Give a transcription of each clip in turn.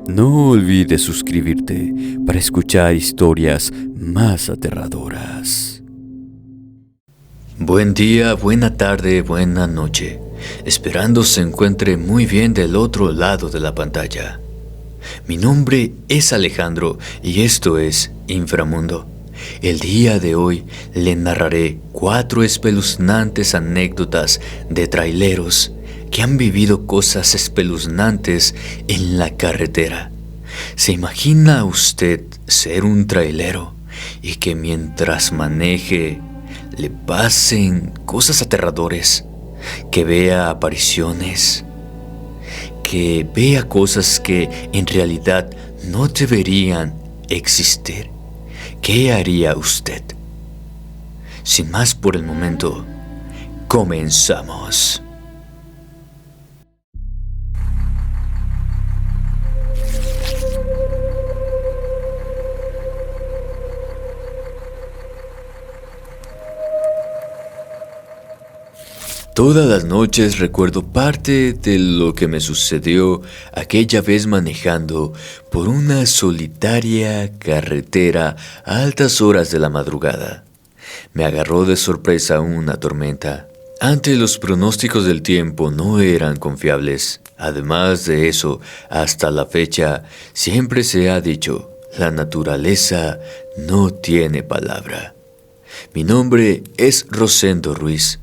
No olvides suscribirte para escuchar historias más aterradoras. Buen día, buena tarde, buena noche. Esperando se encuentre muy bien del otro lado de la pantalla. Mi nombre es Alejandro y esto es Inframundo. El día de hoy le narraré 4 espeluznantes anécdotas de traileros que han vivido cosas espeluznantes en la carretera. ¿Se imagina usted ser un trailero y que mientras maneje le pasen cosas aterradores, que vea apariciones, que vea cosas que en realidad no deberían existir? ¿Qué haría usted? Sin más por el momento, comenzamos. Todas las noches recuerdo parte de lo que me sucedió aquella vez manejando por una solitaria carretera a altas horas de la madrugada. Me agarró de sorpresa una tormenta. Antes los pronósticos del tiempo no eran confiables. Además de eso, hasta la fecha siempre se ha dicho, la naturaleza no tiene palabra. Mi nombre es Rosendo Ruiz.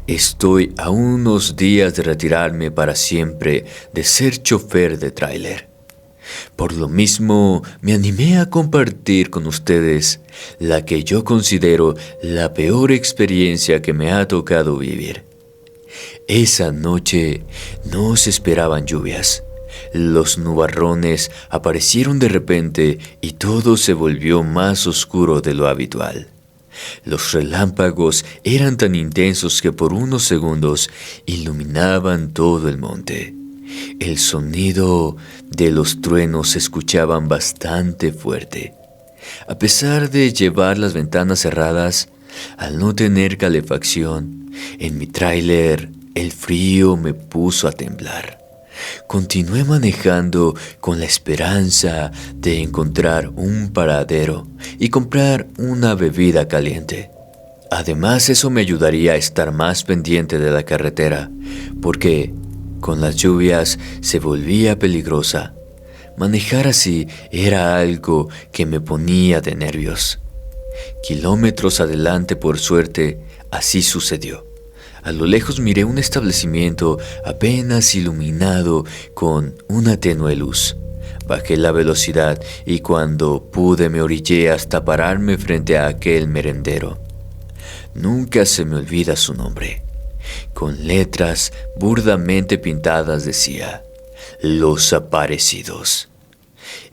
Estoy a unos días de retirarme para siempre de ser chofer de tráiler. Por lo mismo, me animé a compartir con ustedes la que yo considero la peor experiencia que me ha tocado vivir. Esa noche no se esperaban lluvias. Los nubarrones aparecieron de repente y todo se volvió más oscuro de lo habitual. Los relámpagos eran tan intensos que por unos segundos iluminaban todo el monte. El sonido de los truenos se escuchaban bastante fuerte. A pesar de llevar las ventanas cerradas, al no tener calefacción, en mi tráiler el frío me puso a temblar. Continué manejando con la esperanza de encontrar un paradero y comprar una bebida caliente. Además, eso me ayudaría a estar más pendiente de la carretera, porque con las lluvias se volvía peligrosa. Manejar así era algo que me ponía de nervios. Kilómetros adelante, por suerte, así sucedió. A lo lejos miré un establecimiento apenas iluminado con una tenue luz. Bajé la velocidad y cuando pude me orillé hasta pararme frente a aquel merendero. Nunca se me olvida su nombre. Con letras burdamente pintadas decía, Los Aparecidos.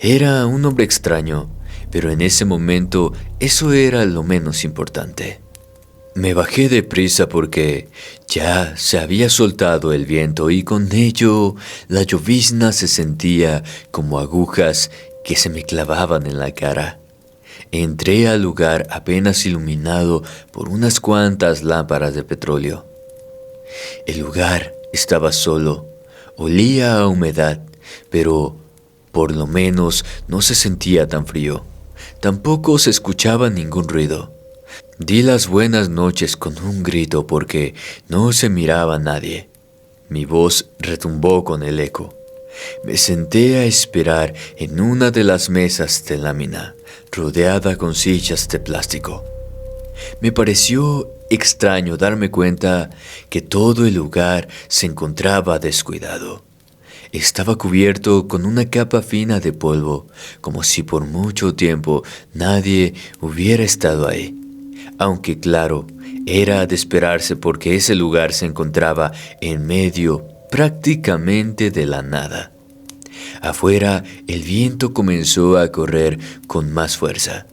Era un nombre extraño, pero en ese momento eso era lo menos importante. Me bajé deprisa porque ya se había soltado el viento y con ello la llovizna se sentía como agujas que se me clavaban en la cara. Entré al lugar apenas iluminado por unas cuantas lámparas de petróleo. El lugar estaba solo, olía a humedad, pero por lo menos no se sentía tan frío. Tampoco se escuchaba ningún ruido. Di las buenas noches con un grito porque no se miraba a nadie. Mi voz retumbó con el eco. Me senté a esperar en una de las mesas de lámina, rodeada con sillas de plástico. Me pareció extraño darme cuenta que todo el lugar se encontraba descuidado. Estaba cubierto con una capa fina de polvo, como si por mucho tiempo nadie hubiera estado ahí. Aunque claro, era de esperarse porque ese lugar se encontraba en medio prácticamente de la nada. Afuera el viento comenzó a correr con más fuerza.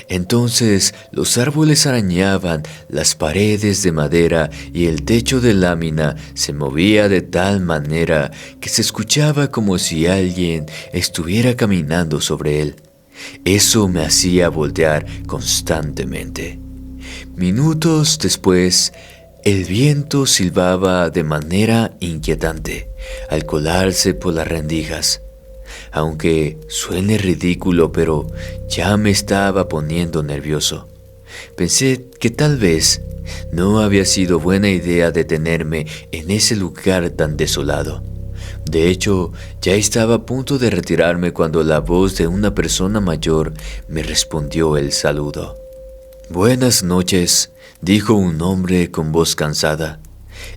Entonces los árboles arañaban las paredes de madera y el techo de lámina se movía de tal manera que se escuchaba como si alguien estuviera caminando sobre él. Eso me hacía voltear constantemente. Minutos después, el viento silbaba de manera inquietante al colarse por las rendijas. Aunque suene ridículo, pero ya me estaba poniendo nervioso. Pensé que tal vez no había sido buena idea detenerme en ese lugar tan desolado. De hecho, ya estaba a punto de retirarme cuando la voz de una persona mayor me respondió el saludo. «Buenas noches», dijo un hombre con voz cansada.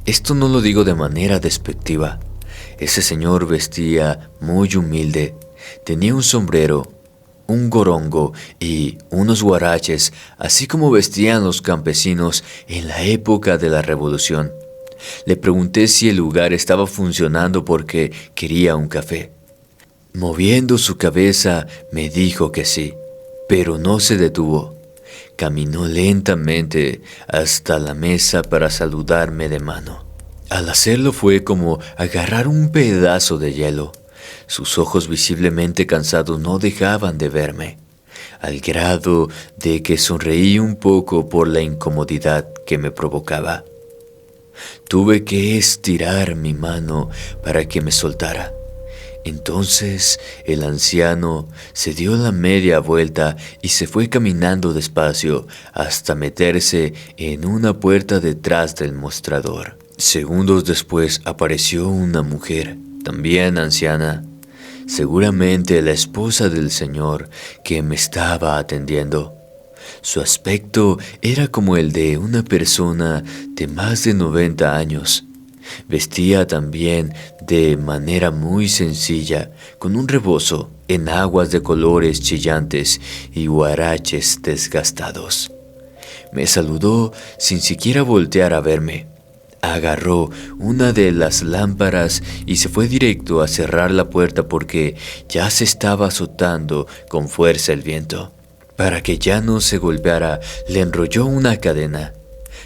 Esto no lo digo de manera despectiva. Ese señor vestía muy humilde. Tenía un sombrero, un gorongo y unos huaraches, así como vestían los campesinos en la época de la Revolución. Le pregunté si el lugar estaba funcionando porque quería un café. Moviendo su cabeza, me dijo que sí, pero no se detuvo. Caminó lentamente hasta la mesa para saludarme de mano. Al hacerlo fue como agarrar un pedazo de hielo. Sus ojos visiblemente cansados no dejaban de verme, al grado de que sonreí un poco por la incomodidad que me provocaba. Tuve que estirar mi mano para que me soltara. Entonces el anciano se dio la media vuelta y se fue caminando despacio hasta meterse en una puerta detrás del mostrador. Segundos después apareció una mujer, también anciana, seguramente la esposa del señor que me estaba atendiendo. Su aspecto era como el de una persona de más de 90 años. Vestía también de manera muy sencilla, con un rebozo en aguas de colores chillantes y huaraches desgastados. Me saludó sin siquiera voltear a verme. Agarró una de las lámparas y se fue directo a cerrar la puerta porque ya se estaba azotando con fuerza el viento. Para que ya no se golpeara, le enrolló una cadena.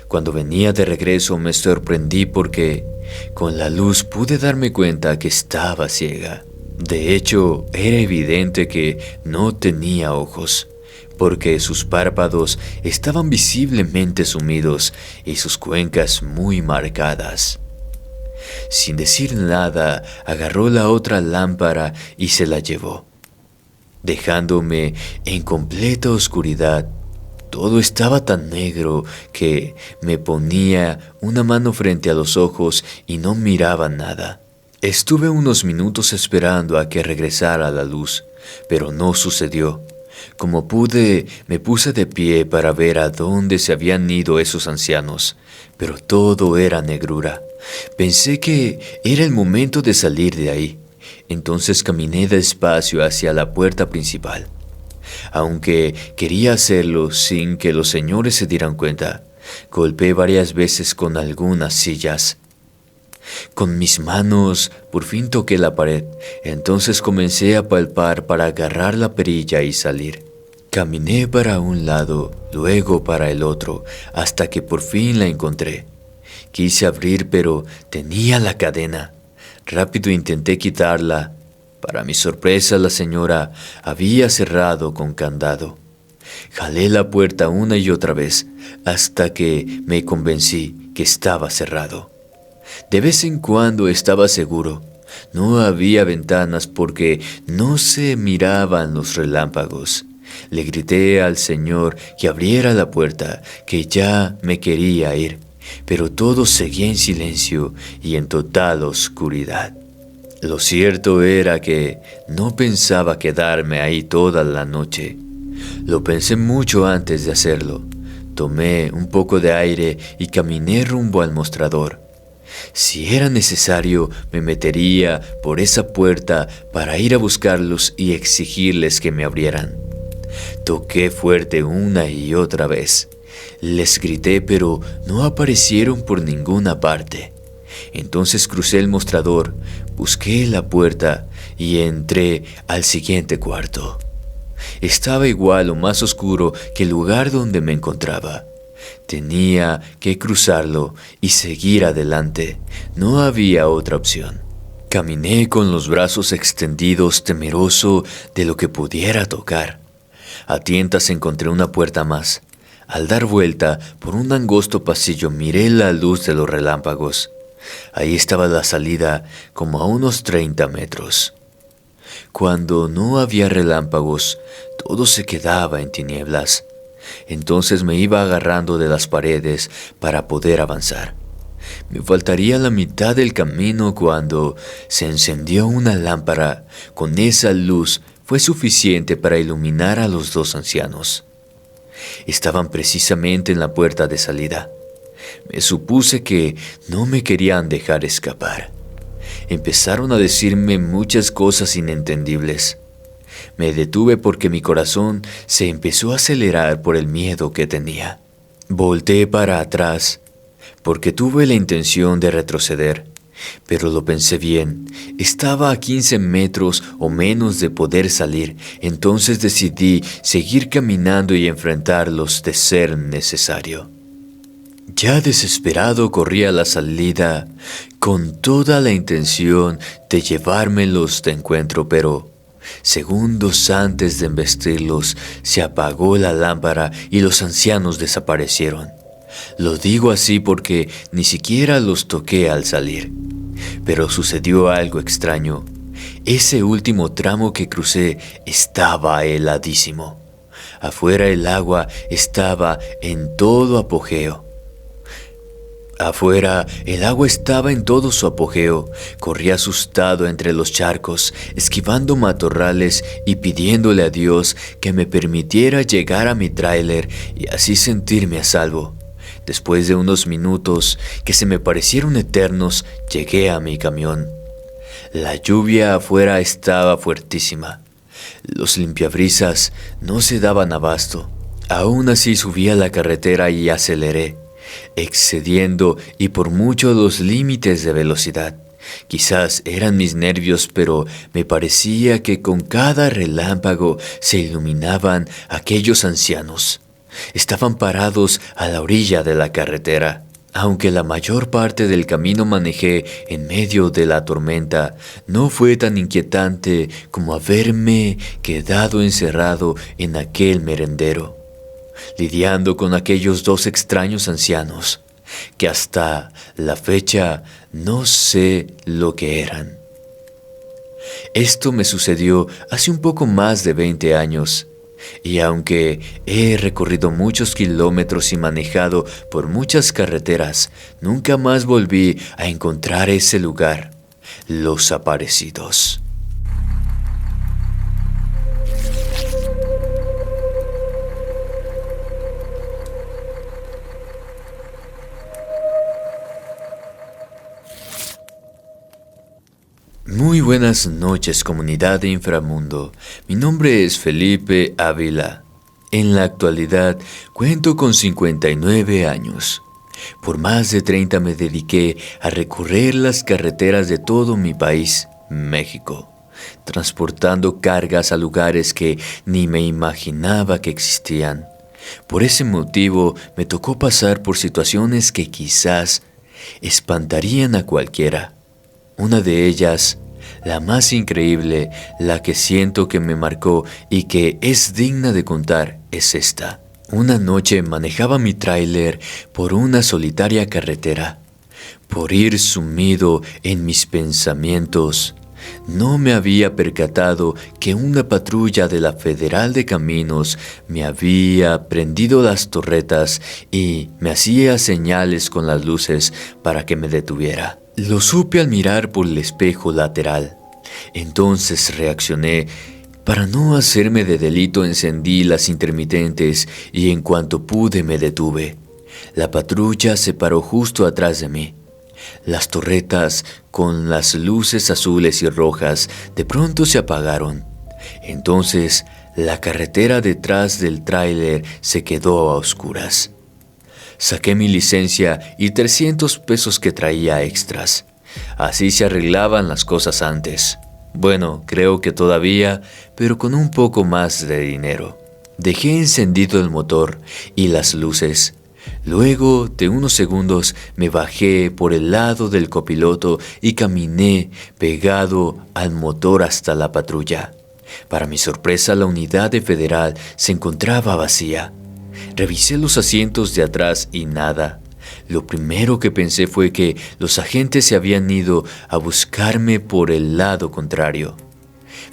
Cuando venía de regreso me sorprendí porque con la luz pude darme cuenta que estaba ciega. De hecho, era evidente que no tenía ojos, porque sus párpados estaban visiblemente sumidos y sus cuencas muy marcadas. Sin decir nada, agarró la otra lámpara y se la llevó, dejándome en completa oscuridad. Todo estaba tan negro que me ponía una mano frente a los ojos y no miraba nada. Estuve unos minutos esperando a que regresara la luz, pero no sucedió. Como pude, me puse de pie para ver a dónde se habían ido esos ancianos, pero todo era negrura. Pensé que era el momento de salir de ahí. Entonces caminé despacio hacia la puerta principal. Aunque quería hacerlo sin que los señores se dieran cuenta, golpeé varias veces con algunas sillas. Con mis manos por fin toqué la pared, entonces comencé a palpar para agarrar la perilla y salir. Caminé para un lado, luego para el otro, hasta que por fin la encontré. Quise abrir, pero tenía la cadena. Rápido intenté quitarla. Para mi sorpresa, la señora había cerrado con candado. Jalé la puerta una y otra vez, hasta que me convencí que estaba cerrado. De vez en cuando estaba seguro. No había ventanas porque no se miraban los relámpagos. Le grité al señor que abriera la puerta, que ya me quería ir, pero todo seguía en silencio y en total oscuridad. Lo cierto era que no pensaba quedarme ahí toda la noche. Lo pensé mucho antes de hacerlo. Tomé un poco de aire y caminé rumbo al mostrador. Si era necesario, me metería por esa puerta para ir a buscarlos y exigirles que me abrieran. Toqué fuerte una y otra vez. Les grité, pero no aparecieron por ninguna parte. Entonces crucé el mostrador, busqué la puerta y entré al siguiente cuarto. Estaba igual o más oscuro que el lugar donde me encontraba. Tenía que cruzarlo y seguir adelante. No había otra opción. Caminé con los brazos extendidos, temeroso de lo que pudiera tocar. A tientas encontré una puerta más. Al dar vuelta por un angosto pasillo miré la luz de los relámpagos. Ahí estaba la salida, como a unos 30 metros. Cuando no había relámpagos, todo se quedaba en tinieblas. Entonces me iba agarrando de las paredes para poder avanzar. Me faltaría la mitad del camino cuando se encendió una lámpara. Con esa luz fue suficiente para iluminar a los dos ancianos. Estaban precisamente en la puerta de salida. Me supuse que no me querían dejar escapar. Empezaron a decirme muchas cosas inentendibles. Me detuve porque mi corazón se empezó a acelerar por el miedo que tenía. Volté para atrás porque tuve la intención de retroceder, pero lo pensé bien. Estaba a 15 metros o menos de poder salir, entonces decidí seguir caminando y enfrentarlos de ser necesario. Ya desesperado corrí a la salida con toda la intención de llevármelos de encuentro, pero segundos antes de embestirlos se apagó la lámpara y los ancianos desaparecieron. Lo digo así porque ni siquiera los toqué al salir. Pero sucedió algo extraño. Ese último tramo que crucé estaba heladísimo. Afuera el agua estaba en todo apogeo. Su apogeo. Corrí asustado entre los charcos, esquivando matorrales y pidiéndole a Dios que me permitiera llegar a mi tráiler y así sentirme a salvo. Después de unos minutos que se me parecieron eternos, llegué a mi camión. La lluvia afuera estaba fuertísima. Los limpiabrisas no se daban abasto. Aún así subí a la carretera y aceleré, excediendo y por mucho los límites de velocidad. Quizás eran mis nervios, pero me parecía que con cada relámpago se iluminaban aquellos ancianos. Estaban parados a la orilla de la carretera. Aunque la mayor parte del camino manejé en medio de la tormenta, no fue tan inquietante como haberme quedado encerrado en aquel merendero, lidiando con aquellos dos extraños ancianos, que hasta la fecha no sé lo que eran. Esto me sucedió hace un poco más de 20 años. Y aunque he recorrido muchos kilómetros y manejado por muchas carreteras, nunca más volví a encontrar ese lugar, Los Aparecidos. Muy buenas noches, comunidad de Inframundo. Mi nombre es Felipe Ávila. En la actualidad cuento con 59 años. Por más de 30 me dediqué a recorrer las carreteras de todo mi país, México, transportando cargas a lugares que ni me imaginaba que existían. Por ese motivo me tocó pasar por situaciones que quizás espantarían a cualquiera. Una de ellas, la más increíble, la que siento que me marcó y que es digna de contar, es esta. Una noche manejaba mi tráiler por una solitaria carretera. Por ir sumido en mis pensamientos, no me había percatado que una patrulla de la Federal de Caminos me había prendido las torretas y me hacía señales con las luces para que me detuviera. Lo supe al mirar por el espejo lateral. Entonces reaccioné. Para no hacerme de delito encendí las intermitentes y en cuanto pude me detuve. La patrulla se paró justo atrás de mí. Las torretas con las luces azules y rojas de pronto se apagaron. Entonces la carretera detrás del tráiler se quedó a oscuras. Saqué mi licencia y 300 pesos que traía extras. Así se arreglaban las cosas antes. Bueno, creo que todavía, pero con un poco más de dinero. Dejé encendido el motor y las luces. Luego de unos segundos me bajé por el lado del copiloto y caminé pegado al motor hasta la patrulla. Para mi sorpresa, la unidad de Federal se encontraba vacía. Revisé los asientos de atrás y nada. Lo primero que pensé fue que los agentes se habían ido a buscarme por el lado contrario.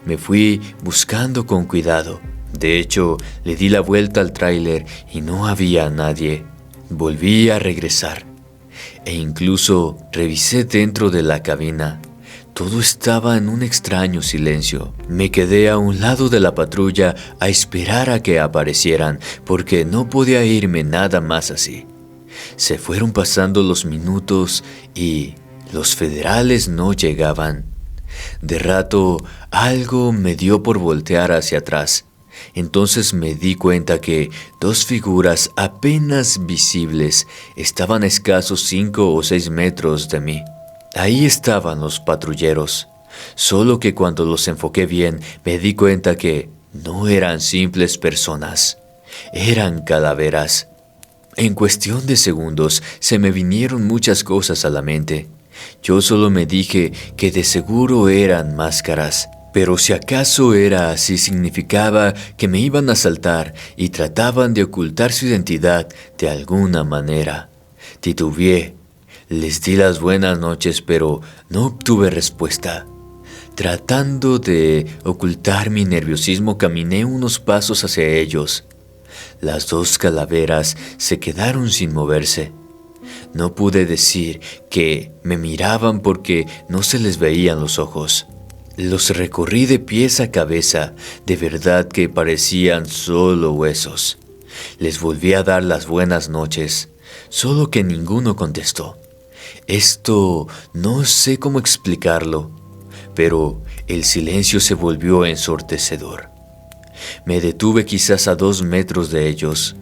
Me fui buscando con cuidado. De hecho, le di la vuelta al tráiler y no había nadie. Volví a regresar e incluso revisé dentro de la cabina. Todo estaba en un extraño silencio. Me quedé a un lado de la patrulla a esperar a que aparecieran porque no podía irme nada más así. Se fueron pasando los minutos y los federales no llegaban. De rato algo me dio por voltear hacia atrás. Entonces me di cuenta que dos figuras apenas visibles estaban a escasos 5 o 6 metros de mí. Ahí estaban los patrulleros, solo que cuando los enfoqué bien me di cuenta que no eran simples personas, eran calaveras. En cuestión de segundos se me vinieron muchas cosas a la mente. Yo solo me dije que de seguro eran máscaras, pero si acaso era así significaba que me iban a asaltar y trataban de ocultar su identidad de alguna manera. Titubeé, les di las buenas noches, pero no obtuve respuesta. Tratando de ocultar mi nerviosismo, caminé unos pasos hacia ellos. Las dos calaveras se quedaron sin moverse. No pude decir que me miraban porque no se les veían los ojos. Los recorrí de pies a cabeza, de verdad que parecían solo huesos. Les volví a dar las buenas noches, solo que ninguno contestó. Esto no sé cómo explicarlo, pero el silencio se volvió ensordecedor. Me detuve quizás a 2 metros de ellos.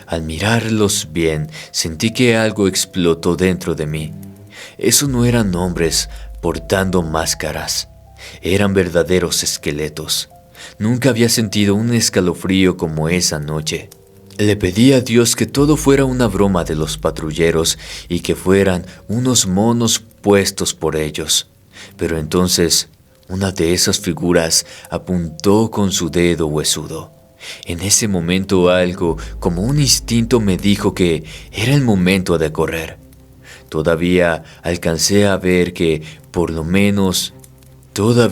Al mirarlos bien, sentí que algo explotó dentro de mí. Esos no eran hombres portando máscaras. Eran verdaderos esqueletos. Nunca había sentido un escalofrío como esa noche. Le pedí a Dios que todo fuera una broma de los patrulleros y que fueran unos monos puestos por ellos. Pero entonces, una de esas figuras apuntó con su dedo huesudo. En ese momento algo, como un instinto, me dijo que era el momento de correr. Todavía alcancé a ver que por lo menos 2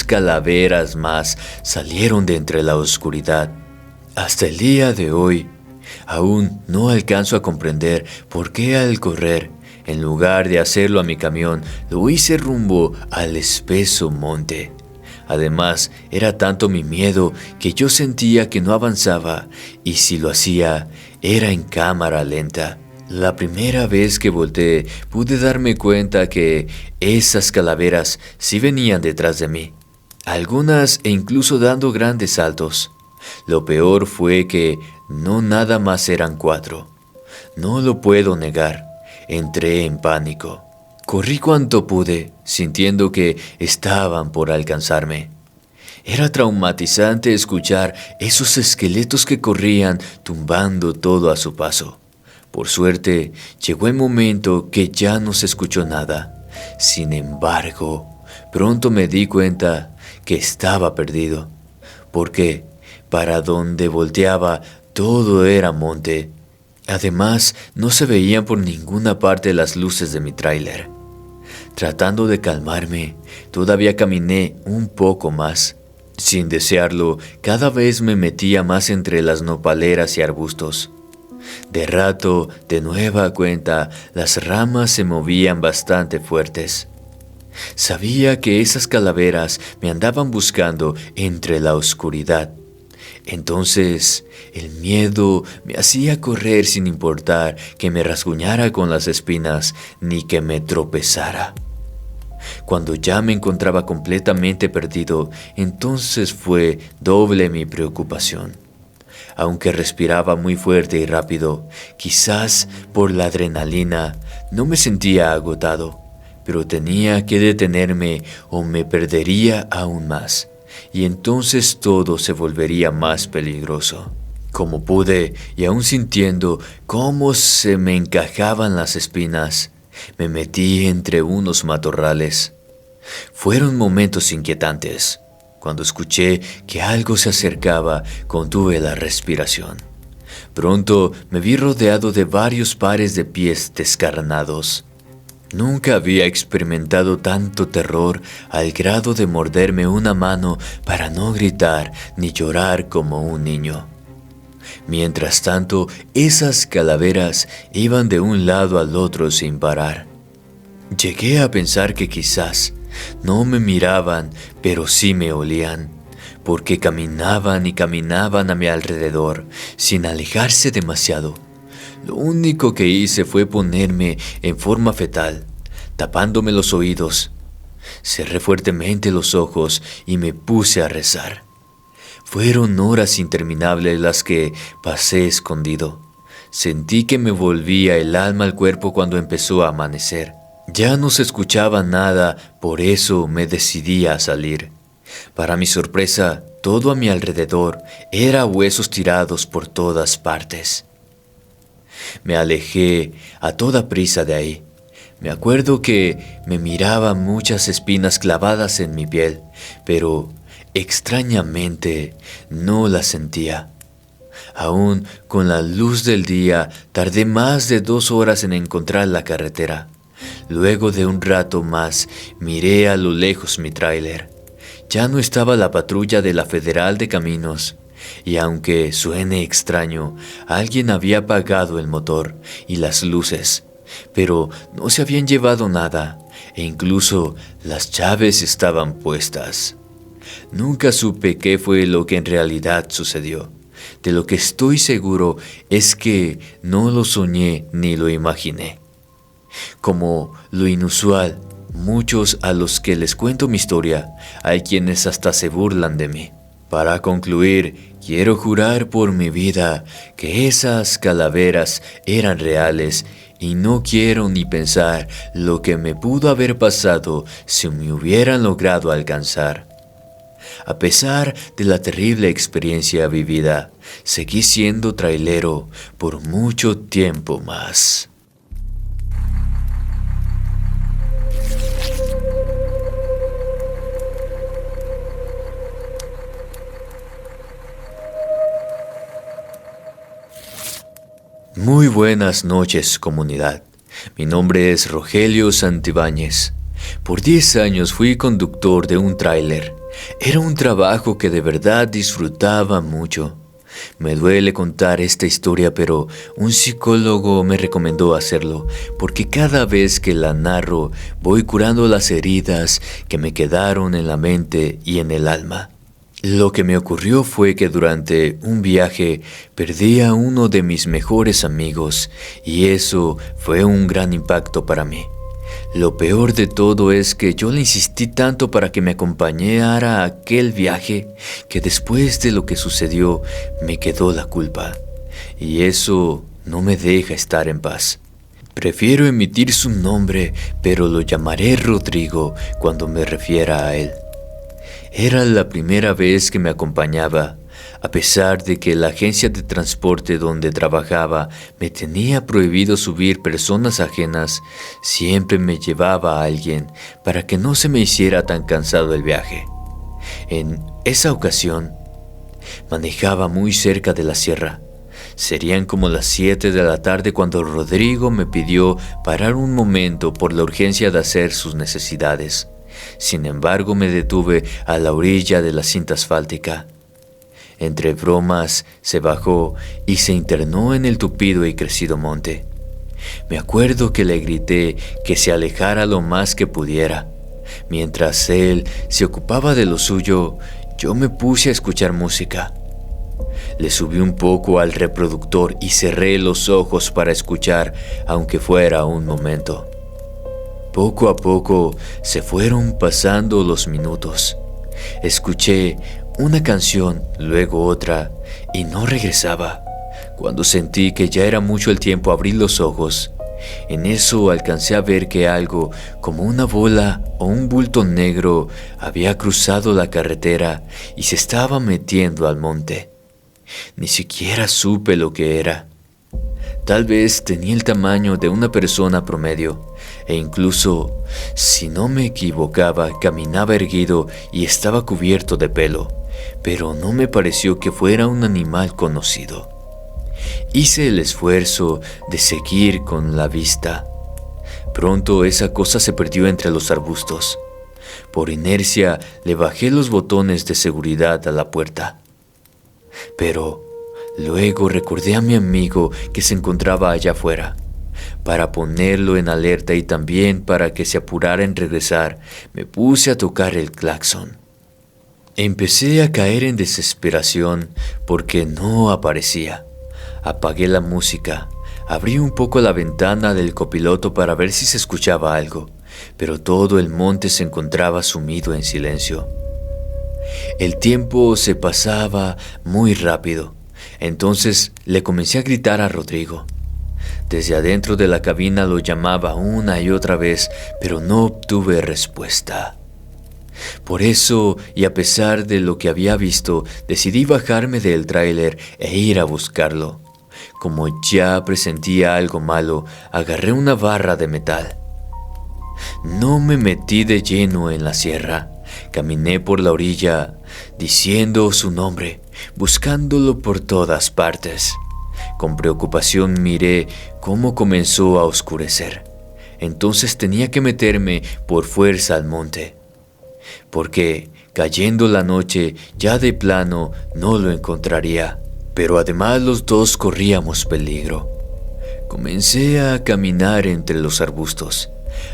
calaveras más salieron de entre la oscuridad. Hasta el día de hoy, aún no alcanzo a comprender por qué al correr, en lugar de hacerlo a mi camión, lo hice rumbo al espeso monte. Además, era tanto mi miedo que yo sentía que no avanzaba, y si lo hacía, era en cámara lenta. La primera vez que volteé, pude darme cuenta que esas calaveras sí venían detrás de mí, algunas e incluso dando grandes saltos. Lo peor fue que no nada más eran 4. No lo puedo negar, entré en pánico. Corrí cuanto pude, sintiendo que estaban por alcanzarme. Era traumatizante escuchar esos esqueletos que corrían tumbando todo a su paso. Por suerte, llegó el momento que ya no se escuchó nada. Sin embargo, pronto me di cuenta que estaba perdido, porque para donde volteaba todo era monte. Además, no se veían por ninguna parte las luces de mi tráiler. Tratando de calmarme, todavía caminé un poco más. Sin desearlo, cada vez me metía más entre las nopaleras y arbustos. De rato, de nueva cuenta, las ramas se movían bastante fuertes. Sabía que esas calaveras me andaban buscando entre la oscuridad. Entonces, el miedo me hacía correr sin importar que me rasguñara con las espinas ni que me tropezara. Cuando ya me encontraba completamente perdido, entonces fue doble mi preocupación. Aunque respiraba muy fuerte y rápido, quizás por la adrenalina, no me sentía agotado, pero tenía que detenerme o me perdería aún más, y entonces todo se volvería más peligroso. Como pude, y aún sintiendo cómo se me encajaban las espinas, me metí entre unos matorrales. Fueron momentos inquietantes. Cuando escuché que algo se acercaba, contuve la respiración. Pronto me vi rodeado de varios pares de pies descarnados. Nunca había experimentado tanto terror al grado de morderme una mano para no gritar ni llorar como un niño. Mientras tanto, esas calaveras iban de un lado al otro sin parar. Llegué a pensar que quizás no me miraban, pero sí me olían, porque caminaban y caminaban a mi alrededor, sin alejarse demasiado. Lo único que hice fue ponerme en forma fetal, tapándome los oídos. Cerré fuertemente los ojos y me puse a rezar. Fueron horas interminables las que pasé escondido. Sentí que me volvía el alma al cuerpo cuando empezó a amanecer. Ya no se escuchaba nada, por eso me decidí a salir. Para mi sorpresa, todo a mi alrededor era huesos tirados por todas partes. Me alejé a toda prisa de ahí. Me acuerdo que me miraban muchas espinas clavadas en mi piel, pero extrañamente no las sentía. Aún con la luz del día, tardé más de 2 horas en encontrar la carretera. Luego de un rato más, miré a lo lejos mi tráiler. Ya no estaba la patrulla de la Federal de Caminos. Y aunque suene extraño, alguien había apagado el motor y las luces, pero no se habían llevado nada, e incluso las llaves estaban puestas. Nunca supe qué fue lo que en realidad sucedió. De lo que estoy seguro es que no lo soñé ni lo imaginé. Como lo inusual, muchos a los que les cuento mi historia, hay quienes hasta se burlan de mí. Para concluir, quiero jurar por mi vida que esas calaveras eran reales y no quiero ni pensar lo que me pudo haber pasado si me hubieran logrado alcanzar. A pesar de la terrible experiencia vivida, seguí siendo trailero por mucho tiempo más. Muy buenas noches, comunidad. Mi nombre es Rogelio Santibáñez. Por 10 años fui conductor de un tráiler. Era un trabajo que de verdad disfrutaba mucho. Me duele contar esta historia, pero un psicólogo me recomendó hacerlo, porque cada vez que la narro voy curando las heridas que me quedaron en la mente y en el alma. Lo que me ocurrió fue que durante un viaje perdí a uno de mis mejores amigos y eso fue un gran impacto para mí. Lo peor de todo es que yo le insistí tanto para que me acompañara a aquel viaje que después de lo que sucedió me quedó la culpa y eso no me deja estar en paz. Prefiero emitir su nombre, pero lo llamaré Rodrigo cuando me refiera a él. Era la primera vez que me acompañaba, a pesar de que la agencia de transporte donde trabajaba me tenía prohibido subir personas ajenas, siempre me llevaba a alguien para que no se me hiciera tan cansado el viaje. En esa ocasión, manejaba muy cerca de la sierra. Serían como las 7 de la tarde cuando Rodrigo me pidió parar un momento por la urgencia de hacer sus necesidades. Sin embargo, me detuve a la orilla de la cinta asfáltica. Entre bromas, se bajó y se internó en el tupido y crecido monte. Me acuerdo que le grité que se alejara lo más que pudiera. Mientras él se ocupaba de lo suyo, yo me puse a escuchar música. Le subí un poco al reproductor y cerré los ojos para escuchar, aunque fuera un momento. Poco a poco se fueron pasando los minutos. Escuché una canción, luego otra, y no regresaba. Cuando sentí que ya era mucho el tiempo, abrí los ojos. En eso alcancé a ver que algo, como una bola o un bulto negro, había cruzado la carretera y se estaba metiendo al monte. Ni siquiera supe lo que era. Tal vez tenía el tamaño de una persona promedio, e incluso, si no me equivocaba, caminaba erguido y estaba cubierto de pelo, pero no me pareció que fuera un animal conocido. Hice el esfuerzo de seguir con la vista. pronto esa cosa se perdió entre los arbustos. Por inercia le bajé los botones de seguridad a la puerta. Pero luego recordé a mi amigo que se encontraba allá afuera. Para ponerlo en alerta y también para que se apurara en regresar, me puse a tocar el claxon. Empecé a caer en desesperación porque no aparecía. Apagué la música, abrí un poco la ventana del copiloto para ver si se escuchaba algo, pero todo el monte se encontraba sumido en silencio. El tiempo se pasaba muy rápido, entonces le comencé a gritar a Rodrigo. Desde adentro de la cabina lo llamaba una y otra vez, pero no obtuve respuesta. Por eso, y a pesar de lo que había visto, decidí bajarme del tráiler e ir a buscarlo. Como ya presentía algo malo, agarré una barra de metal. No me metí de lleno en la sierra. Caminé por la orilla, diciendo su nombre, buscándolo por todas partes. Con preocupación miré cómo comenzó a oscurecer. Entonces tenía que meterme por fuerza al monte, porque cayendo la noche ya de plano no lo encontraría. Pero además los dos corríamos peligro. Comencé a caminar entre los arbustos.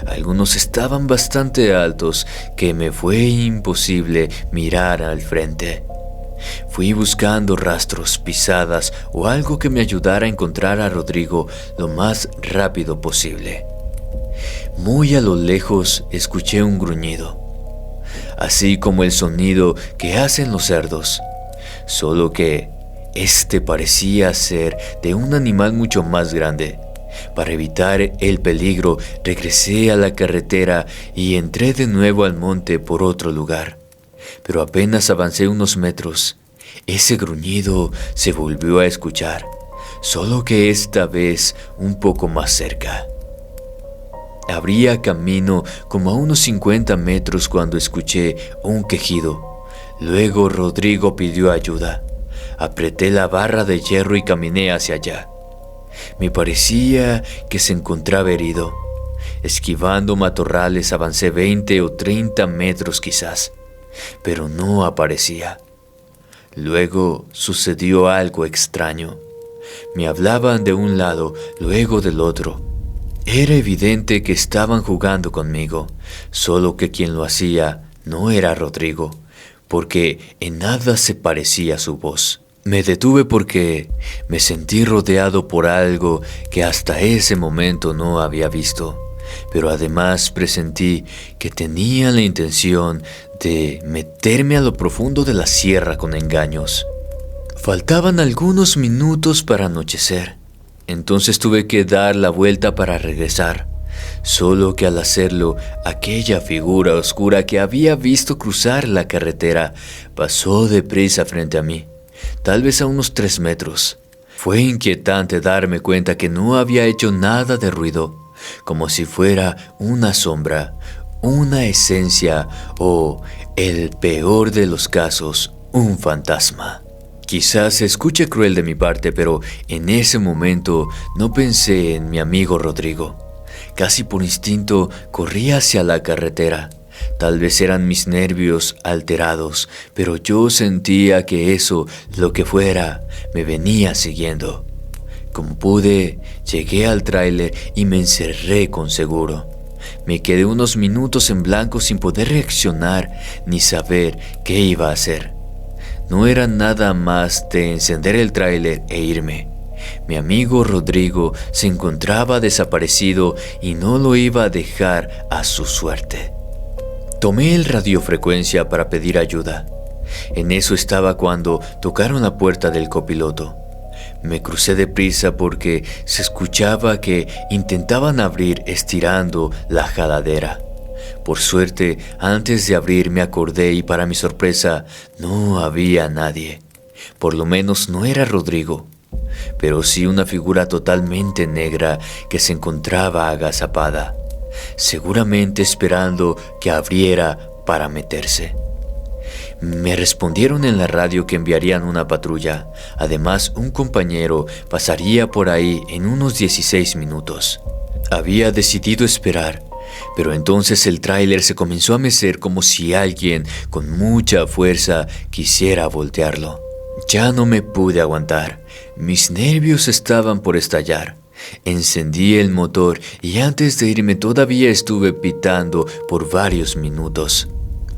Algunos estaban bastante altos que me fue imposible mirar al frente. Fui buscando rastros, pisadas o algo que me ayudara a encontrar a Rodrigo lo más rápido posible. Muy a lo lejos escuché un gruñido, así como el sonido que hacen los cerdos, solo que este parecía ser de un animal mucho más grande. Para evitar el peligro, regresé a la carretera y entré de nuevo al monte por otro lugar. Pero apenas avancé unos metros, ese gruñido se volvió a escuchar, solo que esta vez un poco más cerca. Abría camino como a unos 50 metros cuando escuché un quejido. Luego Rodrigo pidió ayuda. Apreté la barra de hierro y caminé hacia allá. Me parecía que se encontraba herido. Esquivando matorrales avancé 20 o 30 metros quizás, pero no aparecía. Luego sucedió algo extraño. Me hablaban de un lado, luego del otro. Era evidente que estaban jugando conmigo, solo que quien lo hacía no era Rodrigo, porque en nada se parecía a su voz. Me detuve porque me sentí rodeado por algo que hasta ese momento no había visto, pero además presentí que tenían la intención de meterme a lo profundo de la sierra con engaños. Faltaban algunos minutos para anochecer, entonces tuve que dar la vuelta para regresar, solo que al hacerlo, aquella figura oscura que había visto cruzar la carretera pasó deprisa frente a mí. Tal vez a unos 3 metros. Fue inquietante darme cuenta que no había hecho nada de ruido, como si fuera una sombra, una esencia o, el peor de los casos, un fantasma. Quizás se escuche cruel de mi parte, pero en ese momento no pensé en mi amigo Rodrigo. Casi por instinto corrí hacia la carretera. Tal vez eran mis nervios alterados, pero yo sentía que eso, lo que fuera, me venía siguiendo. Como pude, llegué al tráiler y me encerré con seguro. Me quedé unos minutos en blanco sin poder reaccionar ni saber qué iba a hacer. No era nada más de encender el tráiler e irme. Mi amigo Rodrigo se encontraba desaparecido y no lo iba a dejar a su suerte. Tomé el radiofrecuencia para pedir ayuda. En eso estaba cuando tocaron la puerta del copiloto. Me crucé deprisa porque se escuchaba que intentaban abrir estirando la jaladera. Por suerte, antes de abrir me acordé y para mi sorpresa no había nadie. Por lo menos no era Rodrigo, pero sí una figura totalmente negra que se encontraba agazapada, seguramente esperando que abriera para meterse. Me respondieron en la radio que enviarían una patrulla. Además, un compañero pasaría por ahí en unos 16 minutos. Había decidido esperar, pero entonces el tráiler se comenzó a mecer como si alguien con mucha fuerza quisiera voltearlo. Ya no me pude aguantar. Mis nervios estaban por estallar. Encendí el motor y antes de irme todavía estuve pitando por varios minutos.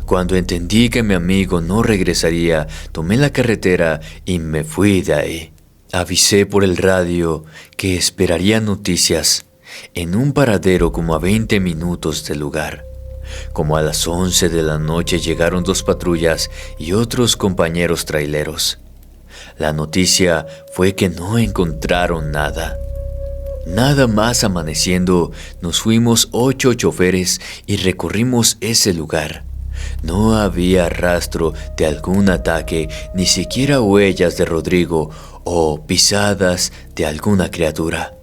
Cuando entendí que mi amigo no regresaría, tomé la carretera y me fui de ahí. Avisé por el radio que esperaría noticias en un paradero como a 20 minutos del lugar. Como a las 11 de la noche llegaron 2 patrullas y otros compañeros traileros. La noticia fue que no encontraron nada. Nada más amaneciendo, nos fuimos 8 choferes y recorrimos ese lugar. No había rastro de algún ataque, ni siquiera huellas de Rodrigo o pisadas de alguna criatura.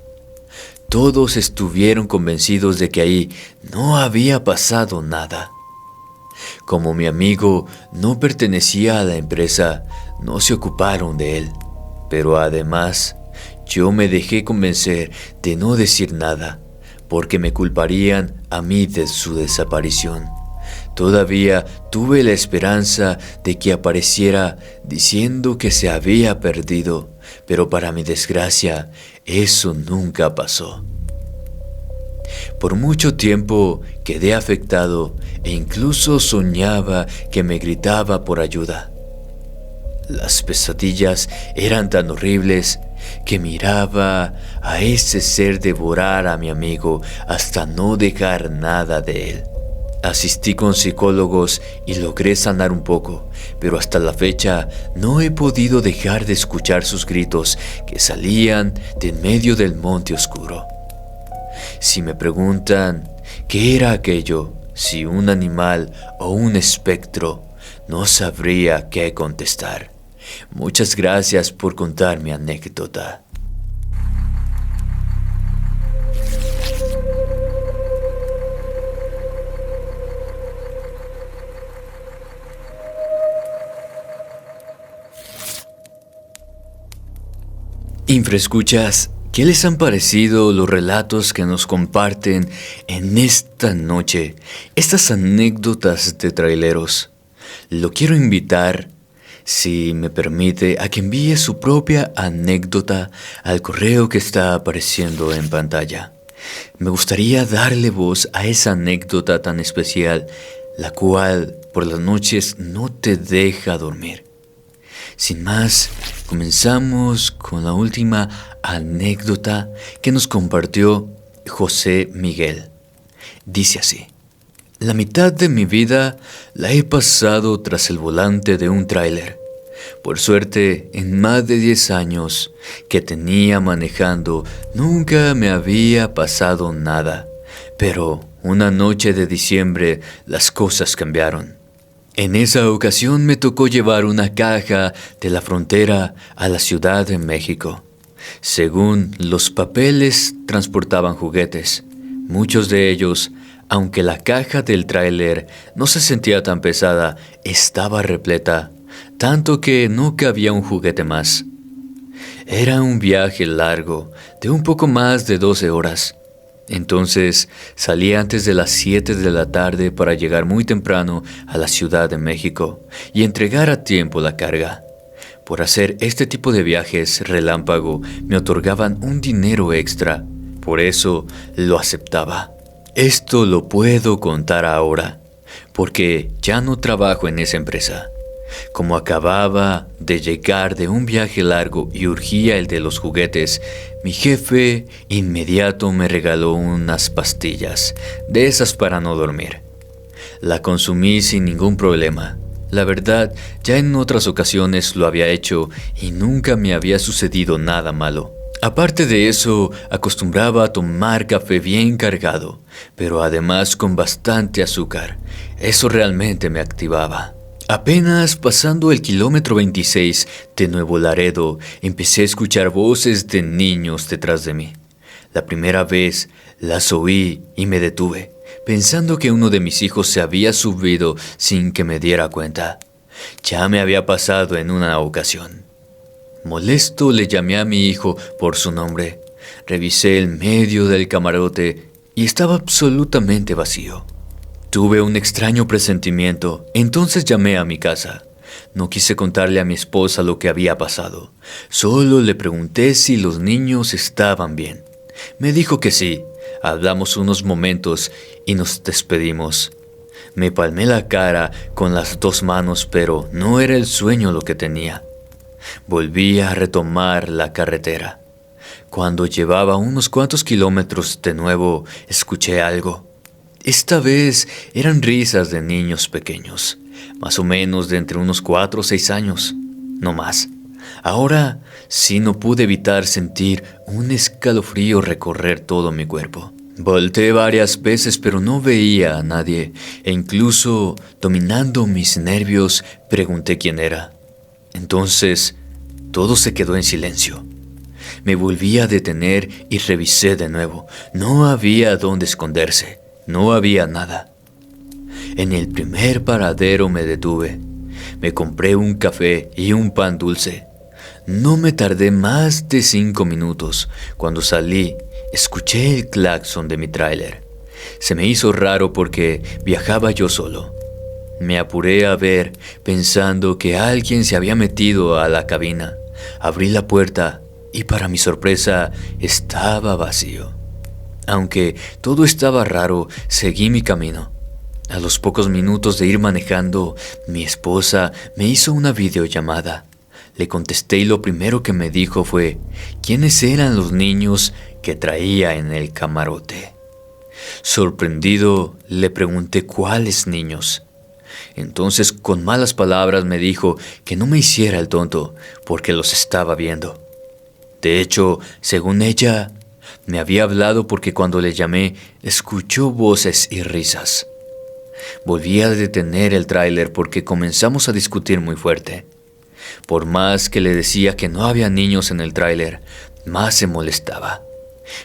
Todos estuvieron convencidos de que ahí no había pasado nada. Como mi amigo no pertenecía a la empresa, no se ocuparon de él. Pero además, yo me dejé convencer de no decir nada, porque me culparían a mí de su desaparición. Todavía tuve la esperanza de que apareciera diciendo que se había perdido, pero para mi desgracia, eso nunca pasó. Por mucho tiempo quedé afectado e incluso soñaba que me gritaba por ayuda. Las pesadillas eran tan horribles que miraba a ese ser devorar a mi amigo hasta no dejar nada de él. Asistí con psicólogos y logré sanar un poco, pero hasta la fecha no he podido dejar de escuchar sus gritos que salían de en medio del monte oscuro. Si me preguntan qué era aquello, si un animal o un espectro, no sabría qué contestar. Muchas gracias por contar mi anécdota. Infraescuchas, ¿qué les han parecido los relatos que nos comparten en esta noche? Estas anécdotas de traileros. Lo quiero invitar, si me permite, a que envíe su propia anécdota al correo que está apareciendo en pantalla. Me gustaría darle voz a esa anécdota tan especial, la cual por las noches no te deja dormir. Sin más, comenzamos con la última anécdota que nos compartió José Miguel. Dice así: la mitad de mi vida la he pasado tras el volante de un tráiler. Por suerte, en más de 10 años que tenía manejando, nunca me había pasado nada. Pero una noche de diciembre las cosas cambiaron. En esa ocasión me tocó llevar una caja de la frontera a la Ciudad de México. Según los papeles, transportaban juguetes. Muchos de ellos, aunque la caja del tráiler no se sentía tan pesada, estaba repleta, tanto que no cabía un juguete más. Era un viaje largo, de un poco más de 12 horas. Entonces salí antes de las 7 de la tarde para llegar muy temprano a la Ciudad de México y entregar a tiempo la carga. Por hacer este tipo de viajes relámpago me otorgaban un dinero extra, por eso lo aceptaba. Esto lo puedo contar ahora, porque ya no trabajo en esa empresa. Como acababa de llegar de un viaje largo y urgía el de los juguetes, mi jefe inmediato me regaló unas pastillas, de esas para no dormir. La consumí sin ningún problema. La verdad, ya en otras ocasiones lo había hecho y nunca me había sucedido nada malo. Aparte de eso, acostumbraba a tomar café bien cargado, pero además con bastante azúcar. Eso realmente me activaba. Apenas pasando el kilómetro 26 de Nuevo Laredo, empecé a escuchar voces de niños detrás de mí. La primera vez las oí y me detuve, pensando que uno de mis hijos se había subido sin que me diera cuenta. Ya me había pasado en una ocasión. Molesto le llamé a mi hijo por su nombre. Revisé el medio del camarote y estaba absolutamente vacío. Tuve un extraño presentimiento, entonces llamé a mi casa. No quise contarle a mi esposa lo que había pasado. Solo le pregunté si los niños estaban bien. Me dijo que sí. Hablamos unos momentos y nos despedimos. Me palmé la cara con las 2 manos, pero no era el sueño lo que tenía. Volví a retomar la carretera. Cuando llevaba unos cuantos kilómetros de nuevo, escuché algo. Esta vez eran risas de niños pequeños, más o menos de entre unos 4 o 6 años, no más. Ahora sí no pude evitar sentir un escalofrío recorrer todo mi cuerpo. Volteé varias veces pero no veía a nadie e incluso, dominando mis nervios, pregunté quién era. Entonces, todo se quedó en silencio. Me volví a detener y revisé de nuevo. No había dónde esconderse, no había nada. En el primer paradero me detuve. Me compré un café y un pan dulce. No me tardé más de 5 minutos. Cuando salí, escuché el claxon de mi tráiler. Se me hizo raro porque viajaba yo solo. Me apuré a ver, pensando que alguien se había metido a la cabina. Abrí la puerta y para mi sorpresa estaba vacío. Aunque todo estaba raro, seguí mi camino. A los pocos minutos de ir manejando, mi esposa me hizo una videollamada. Le contesté y lo primero que me dijo fue quiénes eran los niños que traía en el camarote. Sorprendido, le pregunté cuáles niños. Entonces, con malas palabras, me dijo que no me hiciera el tonto porque los estaba viendo. De hecho, según ella, me había hablado porque cuando le llamé, escuchó voces y risas. Volví a detener el tráiler porque comenzamos a discutir muy fuerte. Por más que le decía que no había niños en el tráiler, más se molestaba,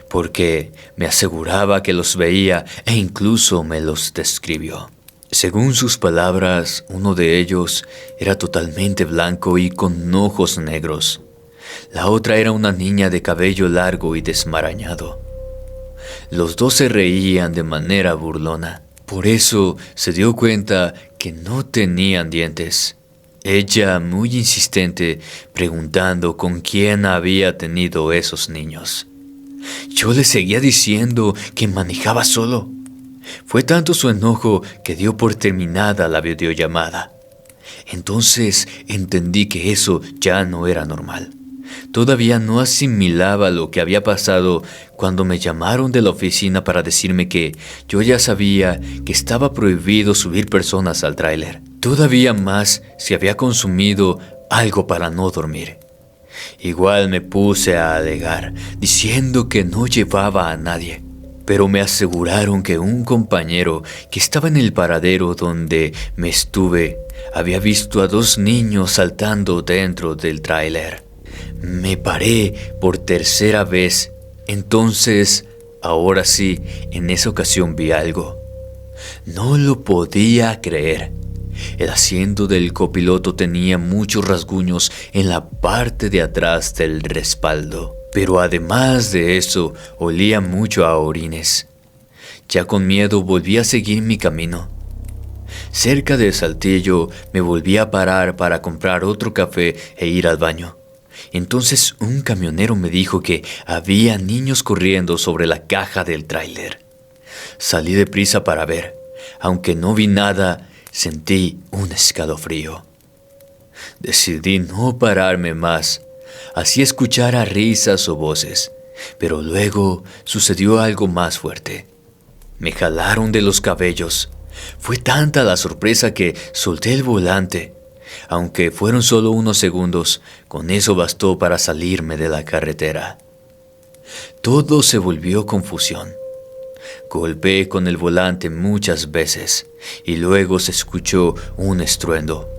porque me aseguraba que los veía e incluso me los describió. Según sus palabras, uno de ellos era totalmente blanco y con ojos negros. La otra era una niña de cabello largo y desmarañado. Los dos se reían de manera burlona. Por eso se dio cuenta que no tenían dientes. Ella, muy insistente, preguntando con quién había tenido esos niños. Yo le seguía diciendo que manejaba solo. Fue tanto su enojo que dio por terminada la videollamada. Entonces entendí que eso ya no era normal. Todavía no asimilaba lo que había pasado cuando me llamaron de la oficina para decirme que yo ya sabía que estaba prohibido subir personas al tráiler. Todavía más si había consumido algo para no dormir. Igual me puse a alegar, diciendo que no llevaba a nadie. Pero me aseguraron que un compañero que estaba en el paradero donde me estuve había visto a 2 niños saltando dentro del tráiler. Me paré por tercera vez. Entonces, ahora sí, en esa ocasión vi algo. No lo podía creer. El asiento del copiloto tenía muchos rasguños en la parte de atrás del respaldo. Pero además de eso, olía mucho a orines. Ya con miedo volví a seguir mi camino. Cerca de Saltillo me volví a parar para comprar otro café e ir al baño. Entonces un camionero me dijo que había niños corriendo sobre la caja del tráiler. Salí deprisa para ver. Aunque no vi nada, sentí un escalofrío. Decidí no pararme más. Así escuchara risas o voces, pero luego sucedió algo más fuerte. Me jalaron de los cabellos. Fue tanta la sorpresa que solté el volante. Aunque fueron solo unos segundos, con eso bastó para salirme de la carretera. Todo se volvió confusión. Golpeé con el volante muchas veces y luego se escuchó un estruendo.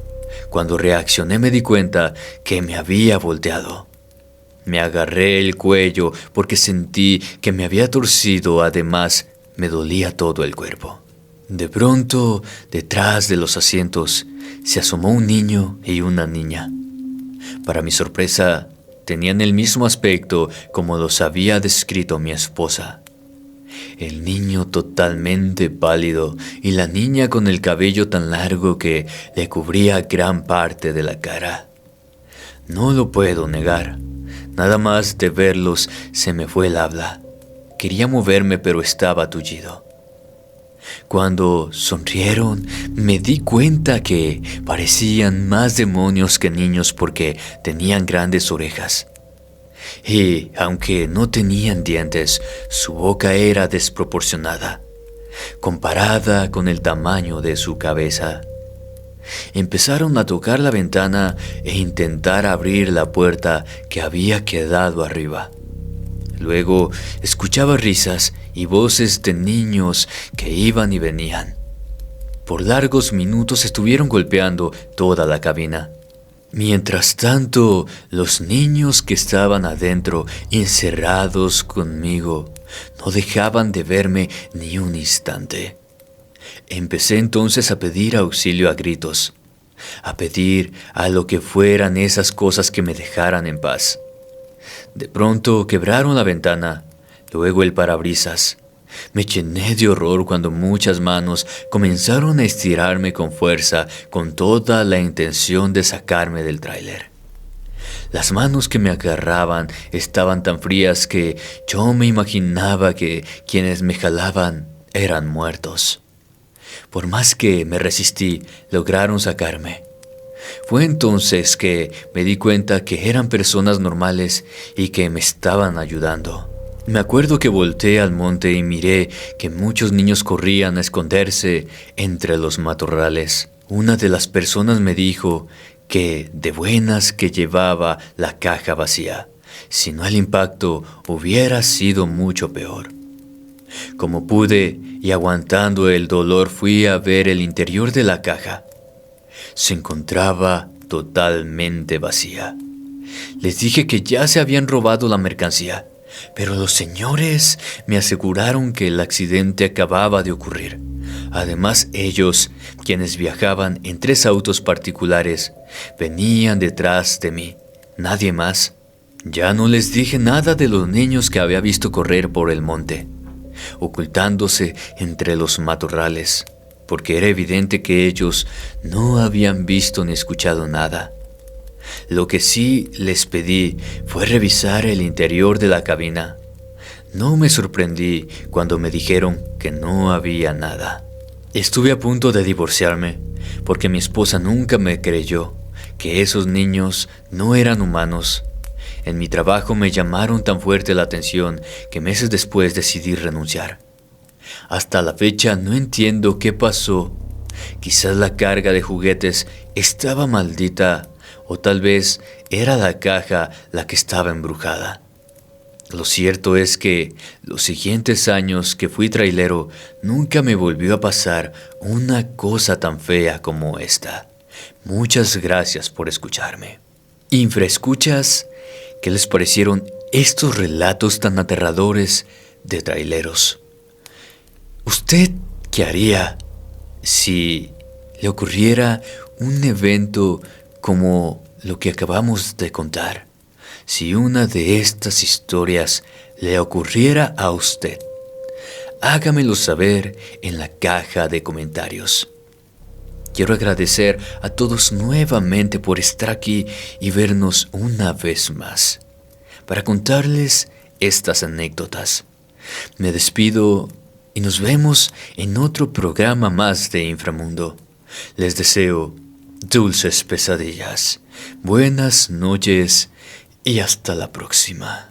Cuando reaccioné me di cuenta que me había volteado. Me agarré el cuello porque sentí que me había torcido, además me dolía todo el cuerpo. De pronto, detrás de los asientos, se asomó un niño y una niña. Para mi sorpresa, tenían el mismo aspecto como los había descrito mi esposa. El niño totalmente pálido y la niña con el cabello tan largo que le cubría gran parte de la cara. No lo puedo negar. Nada más de verlos se me fue el habla. Quería moverme, pero estaba tullido. Cuando sonrieron, me di cuenta que parecían más demonios que niños porque tenían grandes orejas. Y, aunque no tenían dientes, su boca era desproporcionada, comparada con el tamaño de su cabeza. Empezaron a tocar la ventana e intentar abrir la puerta que había quedado arriba. Luego escuchaba risas y voces de niños que iban y venían. Por largos minutos estuvieron golpeando toda la cabina. Mientras tanto, los niños que estaban adentro, encerrados conmigo, no dejaban de verme ni un instante. Empecé entonces a pedir auxilio a gritos, a pedir a lo que fueran esas cosas que me dejaran en paz. De pronto quebraron la ventana, luego el parabrisas. Me llené de horror cuando muchas manos comenzaron a estirarme con fuerza, con toda la intención de sacarme del tráiler. Las manos que me agarraban estaban tan frías que yo me imaginaba que quienes me jalaban eran muertos. Por más que me resistí, lograron sacarme. Fue entonces que me di cuenta que eran personas normales y que me estaban ayudando. Me acuerdo que volteé al monte y miré que muchos niños corrían a esconderse entre los matorrales. Una de las personas me dijo que de buenas que llevaba la caja vacía, si no el impacto hubiera sido mucho peor. Como pude y aguantando el dolor fui a ver el interior de la caja. Se encontraba totalmente vacía. Les dije que ya se habían robado la mercancía, pero los señores me aseguraron que el accidente acababa de ocurrir. Además, ellos, quienes viajaban en 3 autos particulares, venían detrás de mí, nadie más. Ya no les dije nada de los niños que había visto correr por el monte, ocultándose entre los matorrales, porque era evidente que ellos no habían visto ni escuchado nada. Lo que sí les pedí fue revisar el interior de la cabina. No me sorprendí cuando me dijeron que no había nada. Estuve a punto de divorciarme, porque mi esposa nunca me creyó que esos niños no eran humanos. En mi trabajo me llamaron tan fuerte la atención que meses después decidí renunciar. Hasta la fecha no entiendo qué pasó. Quizás la carga de juguetes estaba maldita, o tal vez era la caja la que estaba embrujada. Lo cierto es que los siguientes años que fui trailero nunca me volvió a pasar una cosa tan fea como esta. Muchas gracias por escucharme. Infraescuchas, ¿qué les parecieron estos relatos tan aterradores de traileros? ¿Usted qué haría si le ocurriera un evento como lo que acabamos de contar? Si una de estas historias le ocurriera a usted, hágamelo saber en la caja de comentarios. Quiero agradecer a todos nuevamente por estar aquí y vernos una vez más para contarles estas anécdotas. Me despido y nos vemos en otro programa más de Inframundo. Les deseo dulces pesadillas, buenas noches y hasta la próxima.